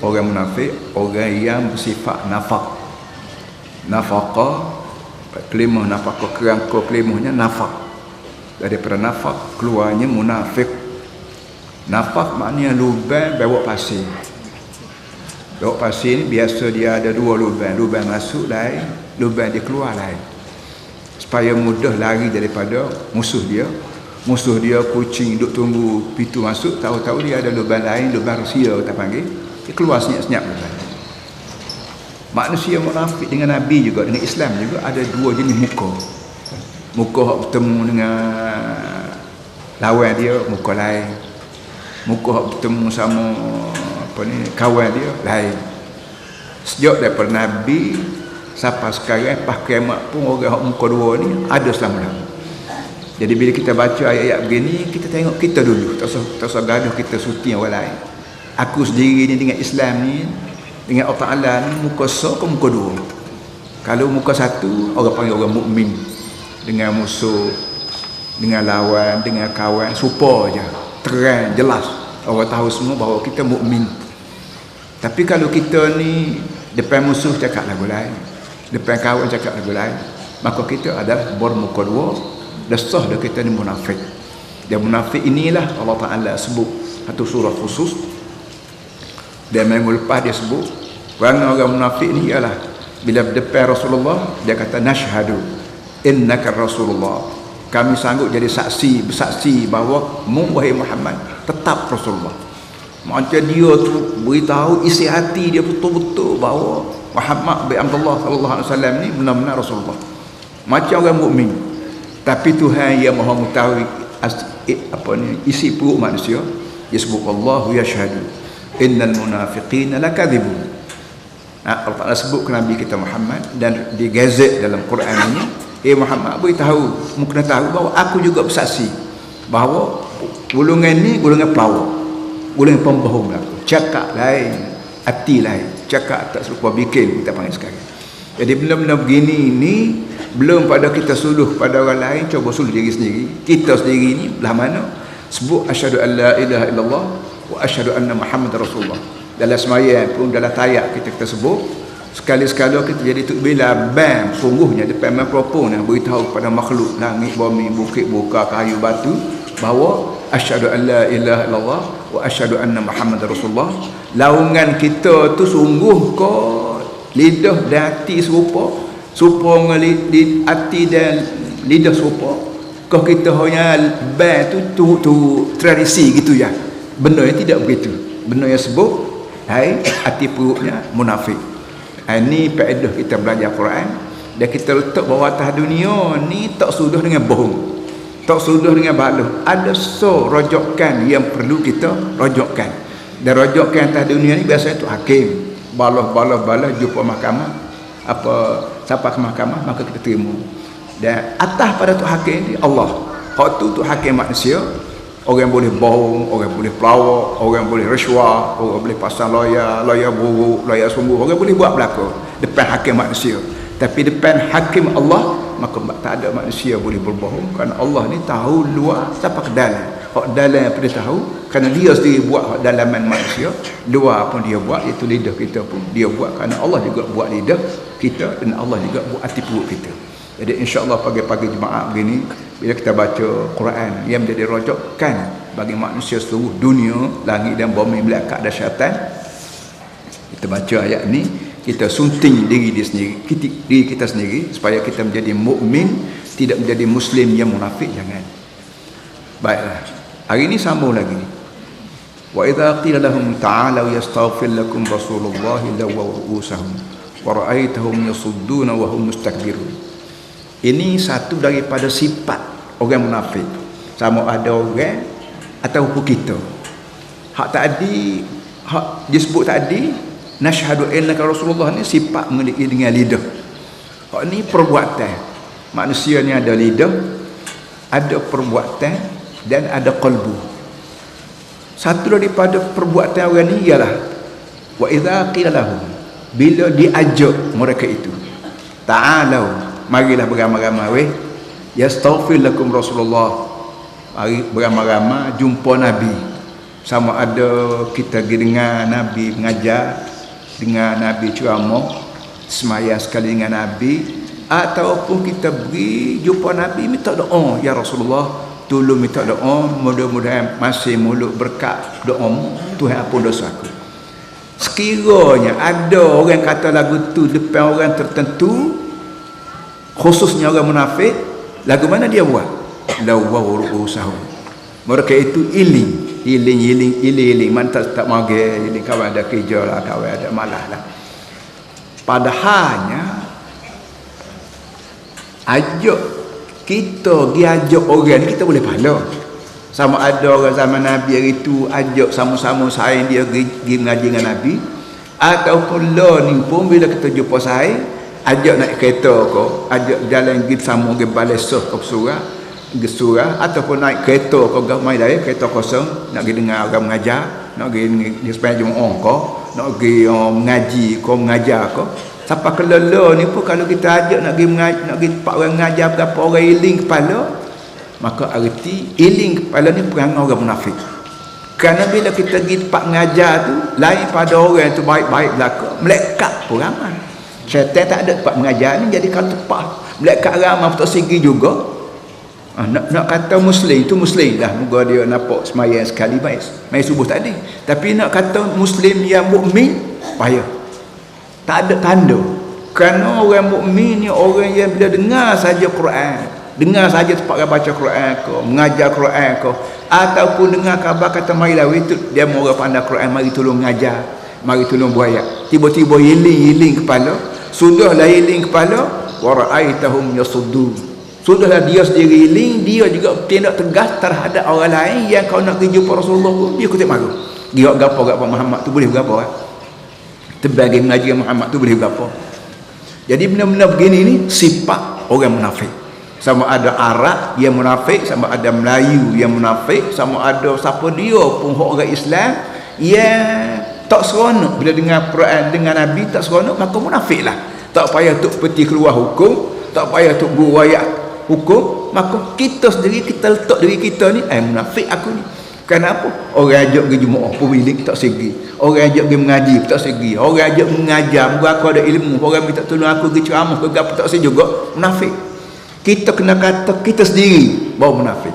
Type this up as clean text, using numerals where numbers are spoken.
orang munafik orang yang bersifat nafaqah kelimah nafaqah kerangka kelimahnya nafaq. Daripada nafaq keluarnya munafik. Nafaq maknanya lubang bawa pasir. Bawa pasir ni biasa dia ada dua lubang, lubang masuk lain, lubang dia keluar lain, supaya mudah lari daripada musuh dia. Musuh dia kucing duk tunggu pintu masuk, tahu-tahu dia ada lubang lain, lubang rahsia kita panggil, dia keluar senyap-senyap lubang. Manusia munafik dengan Nabi juga, dengan Islam juga ada dua jenis muka. Muka hak bertemu dengan lawan dia, muka lain. Muka hak bertemu sama kawan dia lain. Sejak daripada Nabi sampai sekarang pas kiamat pun orang hak muka dua ni ada selama-lamanya. Jadi bila kita baca ayat-ayat begini, kita tengok kita dulu, tak usah gaduh kita suti orang lain. Aku sendiri ni dengan Islam ni, dengan Allah Ta'ala ni, muka satu ke muka dua? Kalau muka satu, orang panggil orang mukmin. Dengan musuh, dengan lawan, dengan kawan, serupa je, terang, jelas. Orang tahu semua bahawa kita mukmin. Tapi kalau kita ni depan musuh cakap lagu lain, depan kawan cakap lagu lain, maka kita adalah bermuka dua. Dasar dah kita ni munafik. Dan munafik inilah Allah Ta'ala sebut satu surah khusus. Dan minggu lepas dia sebut orang munafik ni ialah bila depan Rasulullah dia kata nashhadu innaka Rasulullah, kami sanggup jadi bersaksi bahawa wahai Muhammad tetap Rasulullah. Macam dia tu beritahu isi hati dia betul-betul bahawa Muhammad bin Abdullah sallallahu alaihi wasallam ni benar-benar Rasulullah. Macam orang mukmin. Tapi Tuhan yang Maha mengetahui isi perut manusia. Dia sebut Allahu yashhadu innal munafiqina lakadzibun. Allah Ta'ala sebut ke Nabi kita Muhammad dan digazet dalam Quran ini, Muhammad beritahu, mu kena tahu bahawa aku juga bersaksi bahawa golongan ni golongan pelawak, golongan pembohong aku. Cakap lain, hati lain. Cakap tak serupa bikin, kita panggil sekarang. Jadi benda-benda begini ni belum pada kita suluh pada orang lain, coba suluh diri sendiri. Kita sendiri ni belah mana? Sebut asyhadu an la ilaha illallah wa asyhadu anna Muhammadar Rasulullah. Dalam sembahyang pun dalam tayak kita sebut, sekali-sekala kita jadi tu bila bam sungguhnya depan mikrofon yang beritahu kepada makhluk langit, bumi, bukit, buka, kayu, batu bahawa asyhadu an la ilaha illallah wa asyhadu anna Muhammadar Rasulullah. Laungan kita tu sungguh ke lidah dan hati serupa dengan hati dan lidah serupa, kau kita hanya ban tu tradisi gitu ya. Benda yang tidak begitu. Benda yang sebut hati perutnya munafik. Ini faedah kita belajar Quran dan kita letak bahawa atas dunia ni tak sudah dengan bohong, tak sudah dengan baluh. Ada rojokan yang perlu kita rojokkan. Dan rojokkan atas dunia ni biasanya tu hakim. Balah jumpa mahkamah, sampai ke mahkamah maka kita terima. Dan atas pada tu hakim ni Allah. Hak tu hakim manusia. Orang boleh bohong, orang boleh pelawak, orang boleh rasuah, orang boleh pasang lawyer buruk, lawyer sungguh, orang boleh buat belaka depan hakim manusia. Tapi depan hakim Allah maka tak ada manusia boleh berbohong, kerana Allah ni tahu luar sampai ke dalam. Hak dalam apa dia tahu, kerana dia sendiri buat hak dalaman manusia. Luar pun dia buat, iaitu lidah kita pun dia buat, kerana Allah juga buat lidah kita dan Allah juga buat hati perut kita. Jadi insya-Allah pagi-pagi Jumaat begini bila kita baca Quran yang menjadi rojokkan bagi manusia seluruh dunia, langit dan bumi, malaikat dan syaitan, kita baca ayat ni, kita sunting diri kita sendiri supaya kita menjadi mukmin, tidak menjadi muslim yang munafik. Jangan. Baiklah. Hari ini sambung lagi. Wa idza qila lahum ta'alu yastaghfir lakum Rasulullah lawaw ru'usahum wa ra'aitahum yasudduna wa hum mustakbirun. Ini satu daripada sifat orang munafik. Sama ada orang ataupun kita. Hak tadi, hak disebut tadi, nashhadu innaka Rasulullah ni sifat memiliki dengan lidah. Hak ni perbuatan. Manusia ni ada lidah, ada perbuatan dan ada qalbu. Satu daripada perbuatan orang ni ialah wa idza qila lahum, bila diajak mereka itu, ta'alu, marilah beramai-ramai weh, yastaghfir lakum Rasulullah, mari beramai-ramai jumpa Nabi. Sama ada kita pergi dengar Nabi mengajar, dengar Nabi ceramah, semaya sekali dengan Nabi, ataupun kita pergi jumpa Nabi minta doa, ya Rasulullah tolong minta doa, mudah-mudahan masih mulut berkat doa Tuhan ampun dosa aku. Sekiranya ada orang kata lagu tu depan orang tertentu, khususnya orang munafik, lagu mana dia buat? Lawa urusahu. Mereka itu iling mantap tak mage, iling kawan ada kerja lah, kawan ada malah lah. Padahalnya ajak kita ajak orang kita boleh pahala. Sama ada orang zaman Nabi hari itu ajak sama-sama sayang dia pergi mengaji dengan Nabi, ataupun lo ni pun bila kita jumpa saya ajak naik kereta ko, ajak jalan pergi sama pergi balai soh ke surah, ataupun naik kereta ko mai lain kereta kosong nak pergi dengar orang mengajar, nak pergi di sepanjang jemaah ko, nak pergi mengaji ko, mengajar ko. Sampai kelala ni pun kalau kita ajak nak pergi mengaji, nak pergi pak orang mengajar berapa orang iling kepala, maka arti iling kepala ni perangai orang munafik. Kerana bila kita pergi tempat mengajar tu lain pada orang tu baik-baik belaka, melekat pun ramai. Syaitan tak ada tempat mengajar ni jadi kalau tempat melekat ramai betul segi juga. Nak kata muslim tu muslim dah, moga dia nampak sembahyang sekali mai subuh tadi, tapi nak kata muslim yang mukmin payah, tak ada tanda. Kerana orang mukmin ni orang yang bila dengar saja Quran, dengar saja tempat baca Quran ke, mengajar Quran ke, ataupun dengar khabar kata mari lawi tu dia mau orang pandai Quran, mari tolong mengajar, mari tolong buat, tiba-tiba hiling kepala, sudahlah hiling kepala, wa ra'aitahum yasuddun. Sudahlah dia sendiri hiling, dia juga tindak tegas terhadap orang lain yang kau nak pergi jumpa Rasulullah pun dia kutip malu. Dia gapo gapo Muhammad tu boleh gapo terbagi mengaji Muhammad tu boleh gapo. Jadi benar-benar begini ni sifat orang munafik. Sama ada Arab yang munafik, sama ada Melayu yang munafik, sama ada siapa dia pun orang Islam yang tak seronok bila dengar Quran, dengan Nabi tak seronok, maka munafiklah. Tak payah tok peti keluar hukum, tak payah tok guru ayat hukum, maka kita sendiri kita letak diri kita ni munafik aku ni. Kenapa? Orang ajak pergi Jumaat pun bilik tak segi, orang ajak pergi mengaji tak segi, orang ajak mengajar aku ada ilmu, orang minta tolong aku pergi ceramah ke apa tak segi juga munafik. Kita kena kata kita sendiri baru munafik.